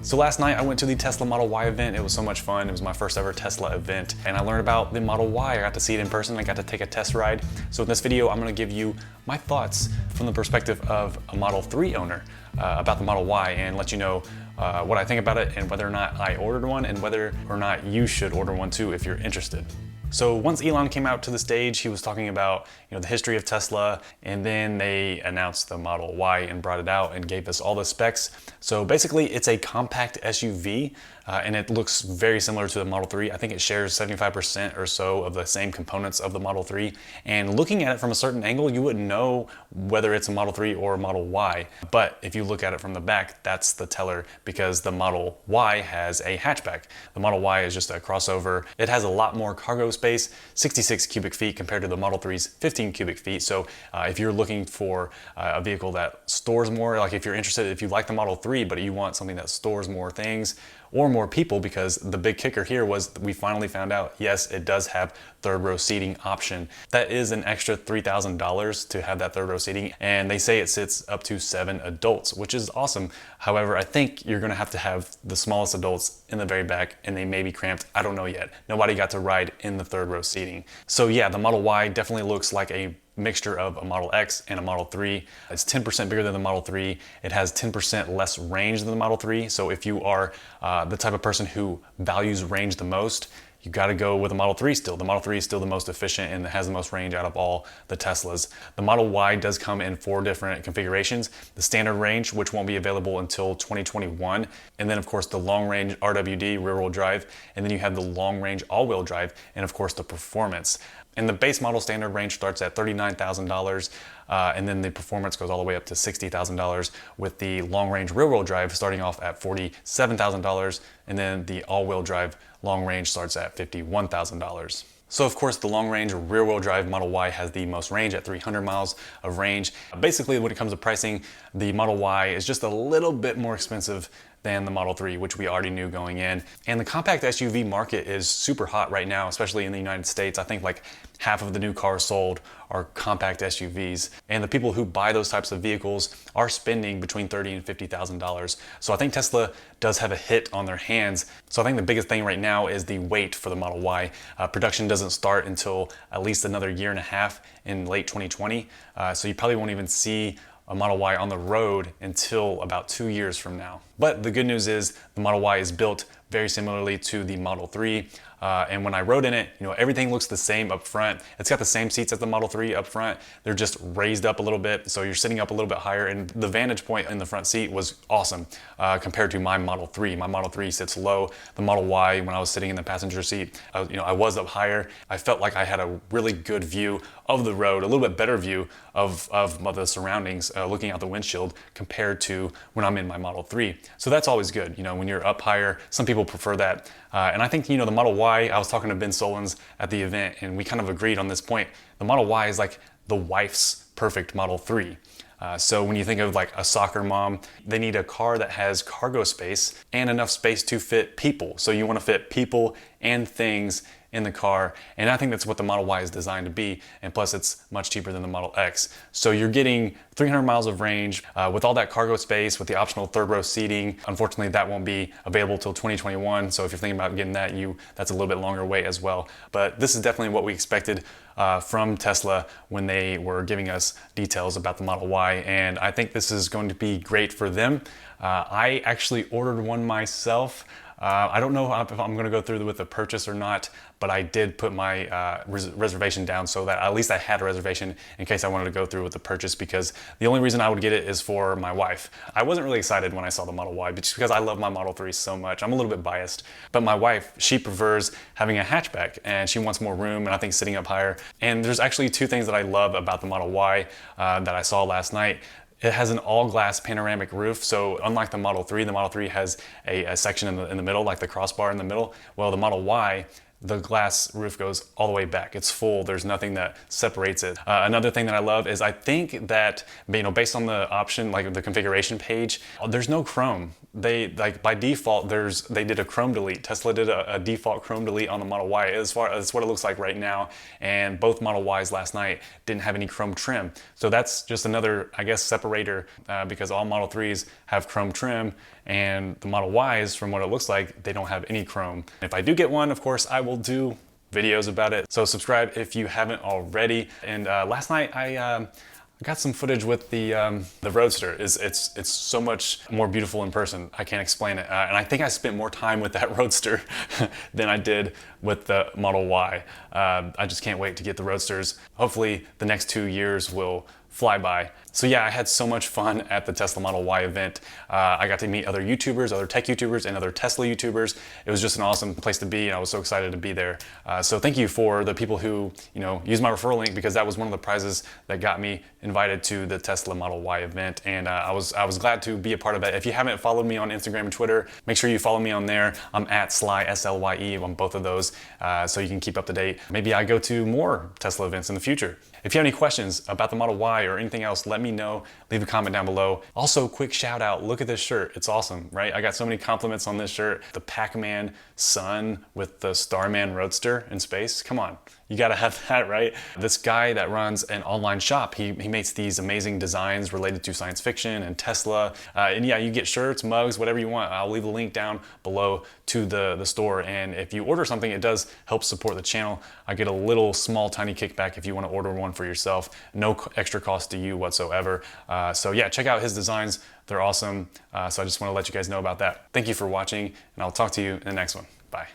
So last night I went to the Tesla Model Y event. It was so much fun. It was my first ever Tesla event, and I learned about the Model Y. I got to see it in person. I got to take a test ride. So in this video, I'm gonna give you my thoughts from the perspective of a Model 3 owner about the Model Y and let you know what I think about it and whether or not I ordered one and whether or not you should order one too if you're interested. So once Elon came out to the stage, he was talking about the history of Tesla, and then they announced the Model Y and brought it out and gave us all the specs. So basically it's a compact SUV and it looks very similar to the Model 3. I think it shares 75% or so of the same components of the Model 3. And looking at it from a certain angle, you wouldn't know whether it's a Model 3 or a Model Y. But if you look at it from the back, that's the teller because the Model Y has a hatchback. The Model Y is just a crossover. It has a lot more cargo space, 66 cubic feet compared to the Model 3's 15 cubic feet. So if you're looking for a vehicle that stores more, like if you're interested, if you like the Model 3, but you want something that stores more things or more people, because the big kicker here was we finally found out, yes, it does have third row seating option. That is an extra $3,000 to have that third row seating, and they say it sits up to 7 adults, which is awesome. However, I think you're gonna have to have the smallest adults in the very back, and they may be cramped. I don't know yet. Nobody got to ride in the third row seating. So yeah, the Model Y definitely looks like a mixture of a Model X and a Model 3. It's 10% bigger than the Model 3. It has 10% less range than the Model 3. So if you are the type of person who values range the most, you got to go with the Model 3 still. The Model 3 is still the most efficient and has the most range out of all the Teslas. The Model Y does come in 4 different configurations. The standard range, which won't be available until 2021. And then of course the long range RWD, rear wheel drive. And then you have the long range all wheel drive. And of course the performance. And the base model standard range starts at $39,000, and then the performance goes all the way up to $60,000, with the long range rear wheel drive starting off at $47,000, and then the all wheel drive long range starts at $51,000. So of course the long range rear wheel drive Model Y has the most range at 300 miles of range. Basically when it comes to pricing, the Model Y is just a little bit more expensive than the Model 3, which we already knew going in. And the compact SUV market is super hot right now, especially in the United States. I think like half of the new cars sold are compact SUVs. And the people who buy those types of vehicles are spending between $30,000 and $50,000. So I think Tesla does have a hit on their hands. So I think the biggest thing right now is the wait for the Model Y. Production doesn't start until at least another year and a half in late 2020. So you probably won't even see a Model Y on the road until about 2 years from now. But the good news is the Model Y is built very similarly to the Model 3. And when I rode in it, everything looks the same up front. It's got the same seats as the Model 3 up front. They're just raised up a little bit, so you're sitting up a little bit higher, and the vantage point in the front seat was awesome compared to my Model 3. My Model 3 sits low. The Model Y, when I was sitting in the passenger seat, I was up higher. I felt like I had a really good view of the road, a little bit better view of the surroundings, looking out the windshield compared to when I'm in my Model 3. So that's always good, when you're up higher. Some people prefer that. And I think, the Model Y, I was talking to Ben Solons at the event, and we kind of agreed on this point. The Model Y is like the wife's perfect Model 3. So when you think of like a soccer mom, they need a car that has cargo space and enough space to fit people. So you want to fit people and things in the car, and I think that's what the Model Y is designed to be, and plus it's much cheaper than the Model X. So you're getting 300 miles of range with all that cargo space, with the optional third row seating. Unfortunately, that won't be available till 2021, so if you're thinking about getting that, that's a little bit longer wait as well. But this is definitely what we expected from Tesla when they were giving us details about the Model Y, and I think this is going to be great for them. I actually ordered one myself. I don't know if I'm going to go through with the purchase or not, but I did put my reservation down so that at least I had a reservation in case I wanted to go through with the purchase, because the only reason I would get it is for my wife. I wasn't really excited when I saw the Model Y just because I love my Model 3 so much. I'm a little bit biased, but my wife, she prefers having a hatchback and she wants more room, and I think sitting up higher. And there's actually 2 things that I love about the Model Y that I saw last night. It has an all-glass panoramic roof, so unlike the Model 3 has a section in the middle, like the crossbar in the middle. Well, the Model Y, the glass roof goes all the way back. It's full. There's nothing that separates it. Another thing that I love is I think that, based on the option, like the configuration page, there's no chrome. They, like by default, they did a chrome delete. Tesla did a default chrome delete on the Model Y. That's what it looks like right now. And both Model Ys last night didn't have any chrome trim. So that's just another, I guess, separator because all Model 3s have chrome trim. And the Model Ys, from what it looks like, they don't have any chrome. If I do get one, of course, I will do videos about it. So subscribe if you haven't already. And last night I got some footage with the Roadster. It's so much more beautiful in person. I can't explain it. And I think I spent more time with that Roadster than I did with the Model Y. I just can't wait to get the Roadsters. Hopefully the next 2 years will fly by. So yeah, I had so much fun at the Tesla Model Y event. I got to meet other YouTubers, other tech YouTubers, and other Tesla YouTubers. It was just an awesome place to be, and I was so excited to be there. So thank you for the people who, used my referral link, because that was one of the prizes that got me invited to the Tesla Model Y event, and I was glad to be a part of it. If you haven't followed me on Instagram and Twitter, make sure you follow me on there. I'm at Sly, SLYE, on both of those, so you can keep up to date. Maybe I go to more Tesla events in the future. If you have any questions about the Model Y or anything else, let me know. Leave a comment down below. Also, quick shout out, look at this shirt. It's awesome, right? I got so many compliments on this shirt. The Pac-Man sun with the Starman Roadster in space. Come on, you gotta have that, right? This guy that runs an online shop, he makes these amazing designs related to science fiction and Tesla. And yeah, you get shirts, mugs, whatever you want. I'll leave a link down below to the store. And if you order something, it does help support the channel. I get a little small, tiny kickback if you wanna order one for yourself. No extra cost to you whatsoever. So yeah, check out his designs. They're awesome. So I just wanna let you guys know about that. Thank you for watching, and I'll talk to you in the next one. Bye.